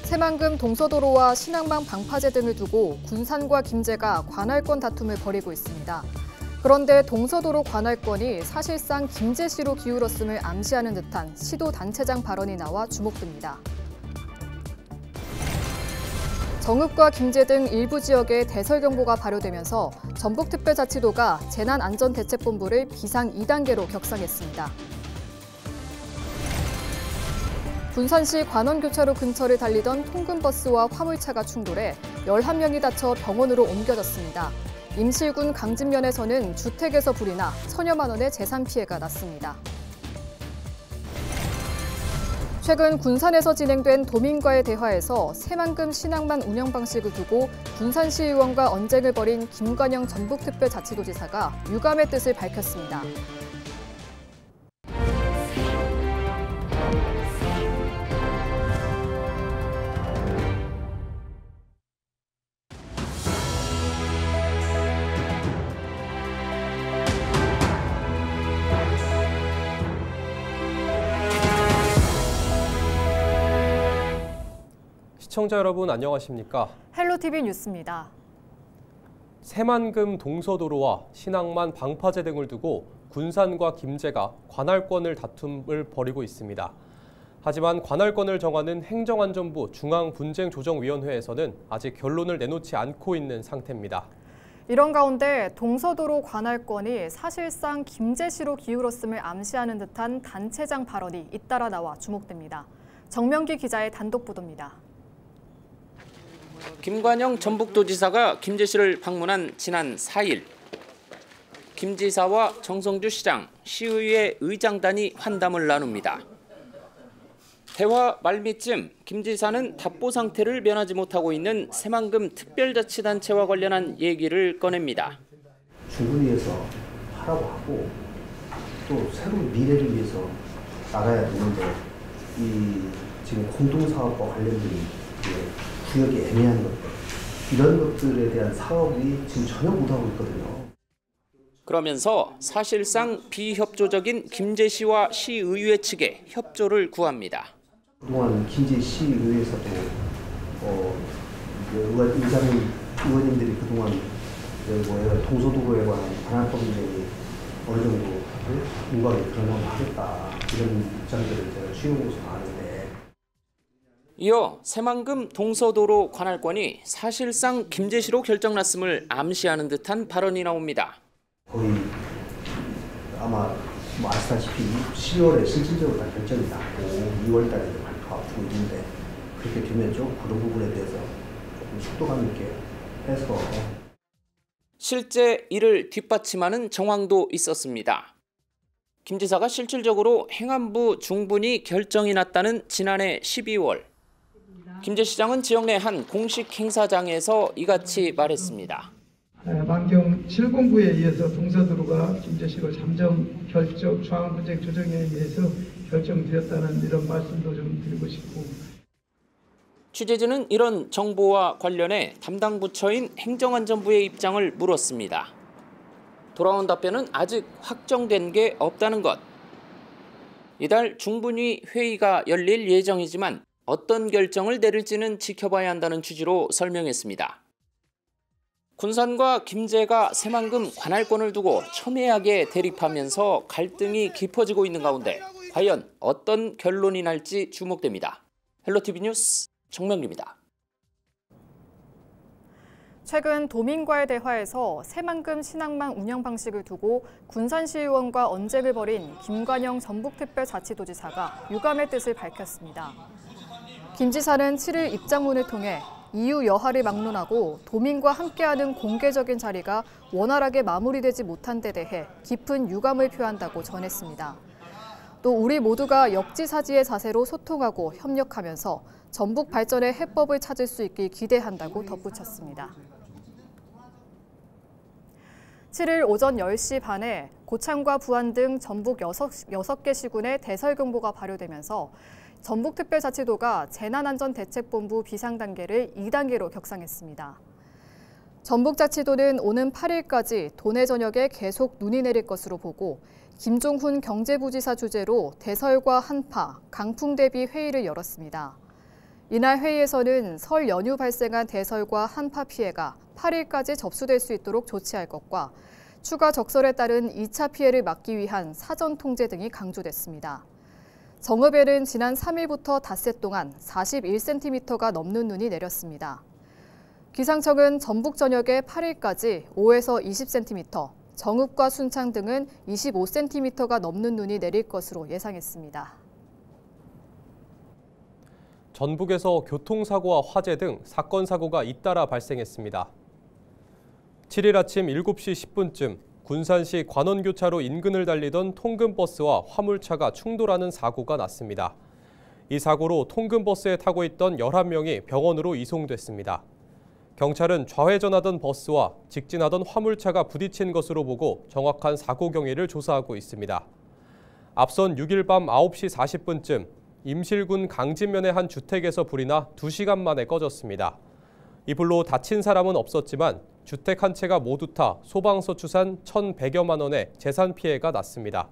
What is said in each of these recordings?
새만금 동서도로와 신항만 방파제 등을 두고 군산과 김제가 관할권 다툼을 벌이고 있습니다. 그런데 동서도로 관할권이 사실상 김제시로 기울었음을 암시하는 듯한 시도단체장 발언이 나와 주목됩니다. 정읍과 김제 등 일부 지역에 대설경보가 발효되면서 전북특별자치도가 재난안전대책본부를 비상 2단계로 격상했습니다. 군산시 관원교차로 근처를 달리던 통근버스와 화물차가 충돌해 11명이 다쳐 병원으로 옮겨졌습니다. 임실군 강진면에서는 주택에서 불이 나 천여만 원의 재산 피해가 났습니다. 최근 군산에서 진행된 도민과의 대화에서 새만금 신항만 운영 방식을 두고 군산시 의원과 언쟁을 벌인 김관영 전북특별자치도지사가 유감의 뜻을 밝혔습니다. 시청자 여러분 안녕하십니까? 헬로티비 뉴스입니다. 새만금 동서도로와 신항만 방파제 등을 두고 군산과 김제가 관할권을 다툼을 벌이고 있습니다. 하지만 관할권을 정하는 행정안전부 중앙분쟁조정위원회에서는 아직 결론을 내놓지 않고 있는 상태입니다. 이런 가운데 동서도로 관할권이 사실상 김제시로 기울었음을 암시하는 듯한 단체장 발언이 잇따라 나와 주목됩니다. 정명기 기자의 단독 보도입니다. 김관영 전북도지사가 김제시를 방문한 지난 4일. 김 지사와 정성주 시장, 시의회 의장단이 환담을 나눕니다. 대화 말미쯤 김 지사는 답보 상태를 면하지 못하고 있는 새만금 특별자치단체와 관련한 얘기를 꺼냅니다. 중군위에서 하라고 하고 또 새로운 미래를 위해서 나가야 되는데 이 지금 공동사업과 관련된 구역이 애매한 것들, 이런 것들에 대한 사업이 지금 전혀 못하고 있거든요. 그러면서 사실상 비협조적인 김제시와 시의회 측에 협조를 구합니다. 그동안 김제시의회에서도 의원님들이 그동안 동서도로에 관한 관할법 문제에 어느 정도 민감하게 드러나면 하겠다, 이런 입장들을 제가 취해온 것으로 아는데, 이어 새만금 동서도로 관할권이 사실상 김제시로 결정났음을 암시하는 듯한 발언이 나옵니다. 거의 아마 아시다시피 12월에 실질적으로 다 결정이 났고 2월 달에 발표 앞두고 있는데, 그렇게 되면 좀 그런 부분에 대해서 조금 속도감 있게 해서 실제 이를 뒷받침하는 정황도 있었습니다. 김 지사가 실질적으로 행안부 중분이 결정이 났다는 지난해 12월. 김제시장은 지역 내 한 공식 행사장에서 이같이 말했습니다. 만경 7공부에 의해서 동서도로가 김제시로 잠정 결정 중앙분쟁조정회에 의해서 결정되었다는 이런 말씀도 좀 드리고 싶고. 취재진은 이런 정보와 관련해 담당 부처인 행정안전부의 입장을 물었습니다. 돌아온 답변은 아직 확정된 게 없다는 것. 이달 중분위 회의가 열릴 예정이지만 어떤 결정을 내릴지는 지켜봐야 한다는 취지로 설명했습니다. 군산과 김제가 새만금 관할권을 두고 첨예하게 대립하면서 갈등이 깊어지고 있는 가운데 과연 어떤 결론이 날지 주목됩니다. 헬로티비 뉴스 정명기입니다. 최근 도민과의 대화에서 새만금 신항만 운영 방식을 두고 군산시 의원과 언쟁을 벌인 김관영 전북특별자치도지사가 유감의 뜻을 밝혔습니다. 김 지사는 7일 입장문을 통해 이유 여하를 막론하고 도민과 함께하는 공개적인 자리가 원활하게 마무리되지 못한 데 대해 깊은 유감을 표한다고 전했습니다. 또 우리 모두가 역지사지의 자세로 소통하고 협력하면서 전북 발전의 해법을 찾을 수 있길 기대한다고 덧붙였습니다. 7일 오전 10시 반에 고창과 부안 등 전북 6개 시군에 대설경보가 발효되면서 전북특별자치도가 재난안전대책본부 비상단계를 2단계로 격상했습니다. 전북자치도는 오는 8일까지 도내 전역에 계속 눈이 내릴 것으로 보고 김종훈 경제부지사 주재로 대설과 한파, 강풍 대비 회의를 열었습니다. 이날 회의에서는 설 연휴 발생한 대설과 한파 피해가 8일까지 접수될 수 있도록 조치할 것과 추가 적설에 따른 2차 피해를 막기 위한 사전 통제 등이 강조됐습니다. 정읍에는 지난 3일부터 닷새 동안 41cm가 넘는 눈이 내렸습니다. 기상청은 전북 전역에 8일까지 5에서 20cm, 정읍과 순창 등은 25cm가 넘는 눈이 내릴 것으로 예상했습니다. 전북에서 교통사고와 화재 등 사건 사고가 잇따라 발생했습니다. 7일 아침 7시 10분쯤 군산시 관원교차로 인근을 달리던 통근버스와 화물차가 충돌하는 사고가 났습니다. 이 사고로 통근버스에 타고 있던 11명이 병원으로 이송됐습니다. 경찰은 좌회전하던 버스와 직진하던 화물차가 부딪힌 것으로 보고 정확한 사고 경위를 조사하고 있습니다. 앞선 6일 밤 9시 40분쯤 임실군 강진면의 한 주택에서 불이 나 2시간 만에 꺼졌습니다. 이 불로 다친 사람은 없었지만 주택 한 채가 모두 타 소방서 추산 1,100여만 원의 재산 피해가 났습니다.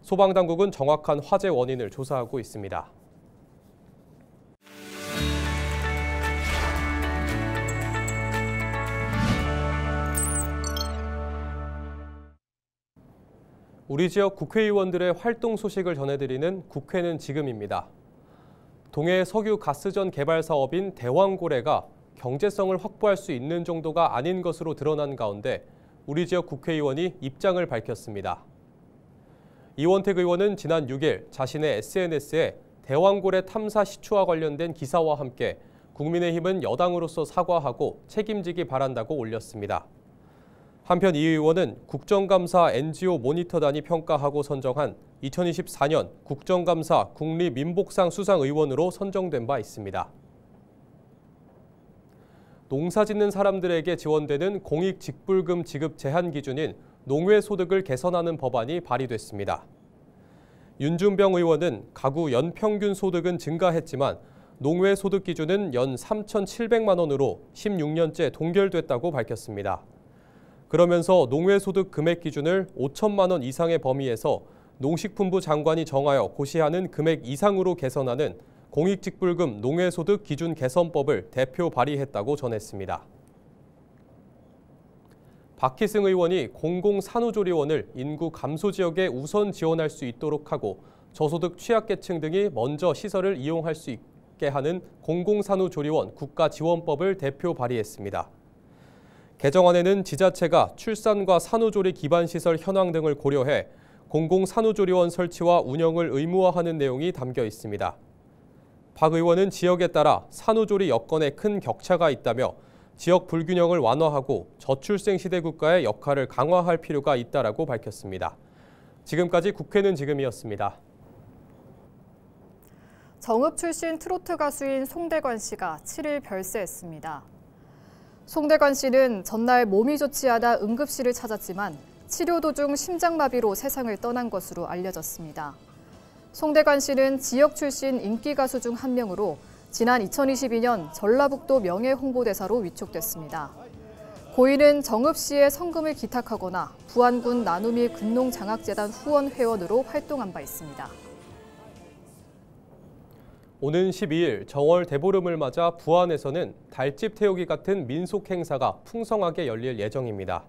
소방당국은 정확한 화재 원인을 조사하고 있습니다. 우리 지역 국회의원들의 활동 소식을 전해드리는 국회는 지금입니다. 동해 석유 가스전 개발 사업인 대왕고래가 경제성을 확보할 수 있는 정도가 아닌 것으로 드러난 가운데 우리 지역 국회의원이 입장을 밝혔습니다. 이원택 의원은 지난 6일 자신의 SNS에 대왕고래 탐사 시추와 관련된 기사와 함께 국민의힘은 여당으로서 사과하고 책임지기 바란다고 올렸습니다. 한편 이 의원은 국정감사 NGO 모니터단이 평가하고 선정한 2024년 국정감사 국립민복상 수상의원으로 선정된 바 있습니다. 농사짓는 사람들에게 지원되는 공익직불금 지급 제한 기준인 농외소득을 개선하는 법안이 발의됐습니다. 윤준병 의원은 가구 연평균 소득은 증가했지만 농외소득 기준은 연 3,700만 원으로 16년째 동결됐다고 밝혔습니다. 그러면서 농외소득 금액 기준을 5천만 원 이상의 범위에서 농식품부 장관이 정하여 고시하는 금액 이상으로 개선하는 공익직불금 농외소득 기준 개선법을 대표 발의했다고 전했습니다. 박희승 의원이 공공산후조리원을 인구 감소 지역에 우선 지원할 수 있도록 하고 저소득 취약계층 등이 먼저 시설을 이용할 수 있게 하는 공공산후조리원 국가지원법을 대표 발의했습니다. 개정안에는 지자체가 출산과 산후조리 기반시설 현황 등을 고려해 공공산후조리원 설치와 운영을 의무화하는 내용이 담겨 있습니다. 박 의원은 지역에 따라 산후조리 여건에 큰 격차가 있다며 지역 불균형을 완화하고 저출생 시대 국가의 역할을 강화할 필요가 있다라고 밝혔습니다. 지금까지 국회는 지금이었습니다. 정읍 출신 트로트 가수인 송대관 씨가 7일 별세했습니다. 송대관 씨는 전날 몸이 좋지 않아 응급실을 찾았지만 치료 도중 심장마비로 세상을 떠난 것으로 알려졌습니다. 송대관 씨는 지역 출신 인기 가수 중 한 명으로 지난 2022년 전라북도 명예홍보대사로 위촉됐습니다. 고인은 정읍 씨의 성금을 기탁하거나 부안군 나눔일 근농장학재단 후원 회원으로 활동한 바 있습니다. 오는 12일 정월 대보름을 맞아 부안에서는 달집 태우기 같은 민속 행사가 풍성하게 열릴 예정입니다.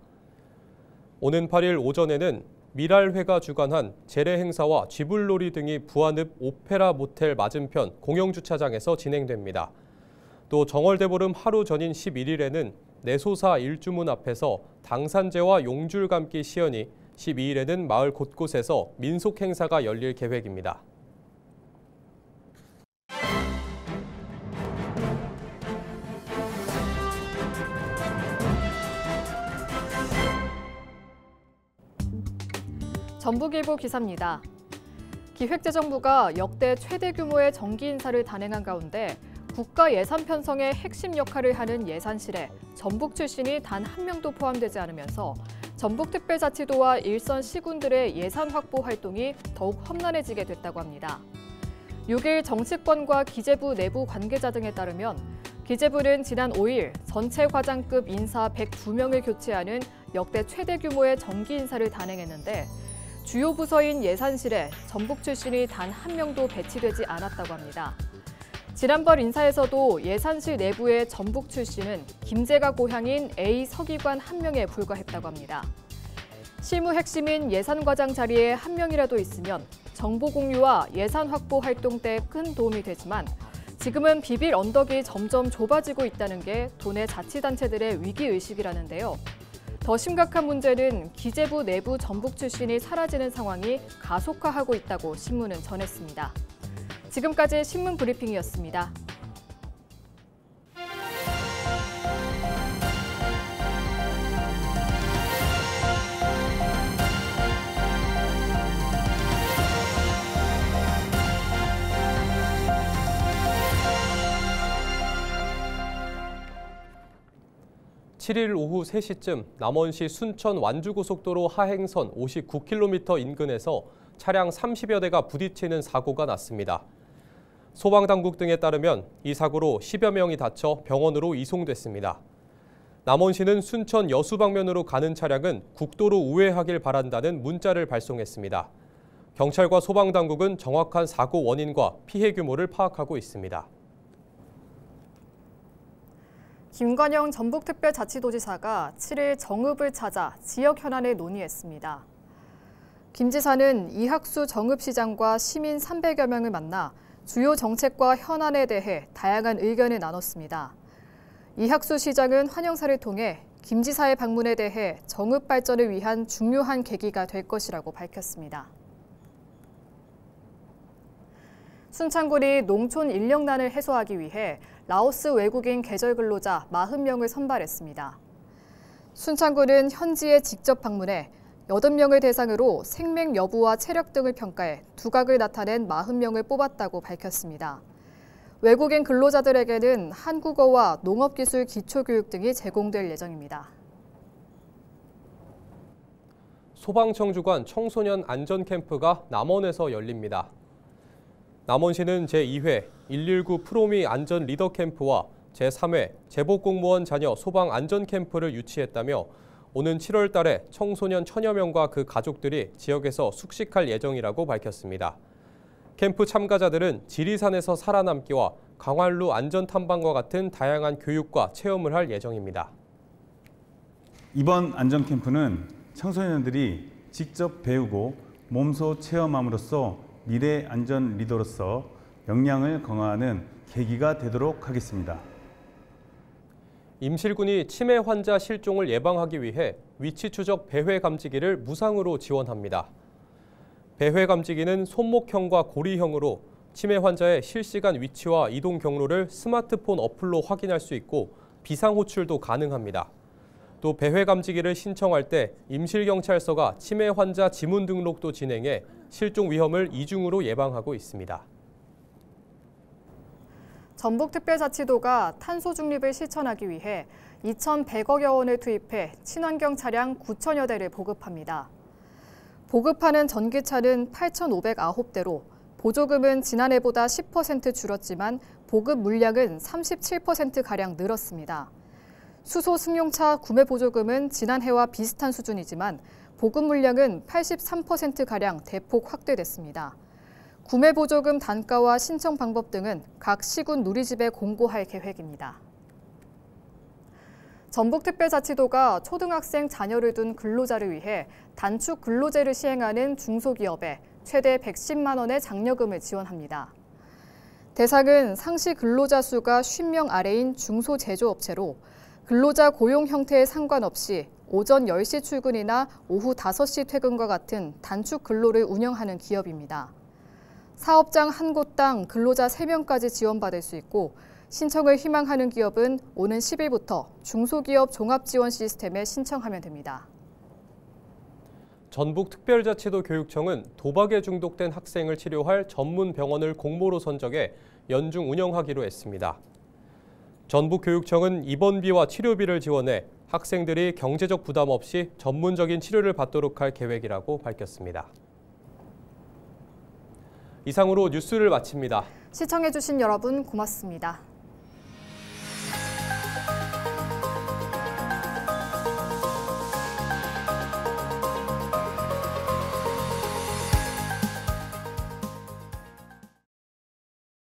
오는 8일 오전에는 미랄회가 주관한 재래 행사와 쥐불놀이 등이 부안읍 오페라 모텔 맞은편 공영주차장에서 진행됩니다. 또 정월대보름 하루 전인 11일에는 내소사 일주문 앞에서 당산제와 용줄감기 시연이, 12일에는 마을 곳곳에서 민속 행사가 열릴 계획입니다. 전북일보 기사입니다. 기획재정부가 역대 최대 규모의 정기 인사를 단행한 가운데 국가 예산 편성의 핵심 역할을 하는 예산실에 전북 출신이 단 한 명도 포함되지 않으면서 전북특별자치도와 일선 시군들의 예산 확보 활동이 더욱 험난해지게 됐다고 합니다. 6일 정치권과 기재부 내부 관계자 등에 따르면 기재부는 지난 5일 전체 과장급 인사 102명을 교체하는 역대 최대 규모의 정기 인사를 단행했는데 주요 부서인 예산실에 전북 출신이 단 한 명도 배치되지 않았다고 합니다. 지난번 인사에서도 예산실 내부의 전북 출신은 김제가 고향인 A 서기관 한 명에 불과했다고 합니다. 실무 핵심인 예산과장 자리에 한 명이라도 있으면 정보 공유와 예산 확보 활동 때 큰 도움이 되지만 지금은 비빌 언덕이 점점 좁아지고 있다는 게 도내 자치단체들의 위기의식이라는데요. 더 심각한 문제는 기재부 내부 전북 출신이 사라지는 상황이 가속화하고 있다고 신문은 전했습니다. 지금까지 신문 브리핑이었습니다. (7일) 오후 3시쯤 남원시 순천 완주고속도로 하행선 59km 인근에서 차량 30여 대가 부딪히는 사고가 났습니다. 소방당국 등에 따르면 이 사고로 10여 명이 다쳐 병원으로 이송됐습니다. 남원시는 순천 여수 방면으로 가는 차량은 국도로 우회하길 바란다는 문자를 발송했습니다. 경찰과 소방당국은 정확한 사고 원인과 피해 규모를 파악하고 있습니다. 김관영 전북특별자치도지사가 7일 정읍을 찾아 지역 현안을 논의했습니다. 김 지사는 이학수 정읍시장과 시민 300여 명을 만나 주요 정책과 현안에 대해 다양한 의견을 나눴습니다. 이학수 시장은 환영사를 통해 김 지사의 방문에 대해 정읍 발전을 위한 중요한 계기가 될 것이라고 밝혔습니다. 순창군이 농촌 인력난을 해소하기 위해 라오스 외국인 계절 근로자 40명을 선발했습니다. 순창군은 현지에 직접 방문해 80명을 대상으로 생맥 여부와 체력 등을 평가해 두각을 나타낸 40명을 뽑았다고 밝혔습니다. 외국인 근로자들에게는 한국어와 농업기술 기초교육 등이 제공될 예정입니다. 소방청 주관 청소년 안전캠프가 남원에서 열립니다. 남원시는 제2회 119 프로미 안전 리더 캠프와 제3회 제복공무원 자녀 소방 안전 캠프를 유치했다며 오는 7월 달에 청소년 1000여 명과 그 가족들이 지역에서 숙식할 예정이라고 밝혔습니다. 캠프 참가자들은 지리산에서 살아남기와 강활루 안전 탐방과 같은 다양한 교육과 체험을 할 예정입니다. 이번 안전 캠프는 청소년들이 직접 배우고 몸소 체험함으로써 미래 안전 리더로서 역량을 강화하는 계기가 되도록 하겠습니다. 임실군이 치매 환자 실종을 예방하기 위해 위치 추적 배회 감지기를 무상으로 지원합니다. 배회 감지기는 손목형과 고리형으로 치매 환자의 실시간 위치와 이동 경로를 스마트폰 어플로 확인할 수 있고 비상 호출도 가능합니다. 또 배회 감지기를 신청할 때 임실경찰서가 치매 환자 지문 등록도 진행해 실종 위험을 이중으로 예방하고 있습니다. 전북특별자치도가 탄소 중립을 실천하기 위해 2,100억여 원을 투입해 친환경 차량 9천여 대를 보급합니다. 보급하는 전기차는 8,509대로 보조금은 지난해보다 10% 줄었지만 보급 물량은 37%가량 늘었습니다. 수소 승용차 구매 보조금은 지난해와 비슷한 수준이지만 보급 물량은 83%가량 대폭 확대됐습니다. 구매 보조금 단가와 신청 방법 등은 각 시군 누리집에 공고할 계획입니다. 전북특별자치도가 초등학생 자녀를 둔 근로자를 위해 단축 근로제를 시행하는 중소기업에 최대 110만 원의 장려금을 지원합니다. 대상은 상시 근로자 수가 50명 아래인 중소제조업체로 근로자 고용 형태에 상관없이 오전 10시 출근이나 오후 5시 퇴근과 같은 단축 근로를 운영하는 기업입니다. 사업장 한 곳당 근로자 3명까지 지원받을 수 있고 신청을 희망하는 기업은 오는 10일부터 중소기업 종합지원 시스템에 신청하면 됩니다. 전북특별자치도 교육청은 도박에 중독된 학생을 치료할 전문 병원을 공모로 선정해 연중 운영하기로 했습니다. 전북교육청은 입원비와 치료비를 지원해 학생들이 경제적 부담 없이 전문적인 치료를 받도록 할 계획이라고 밝혔습니다. 이상으로 뉴스를 마칩니다. 시청해주신 여러분 고맙습니다.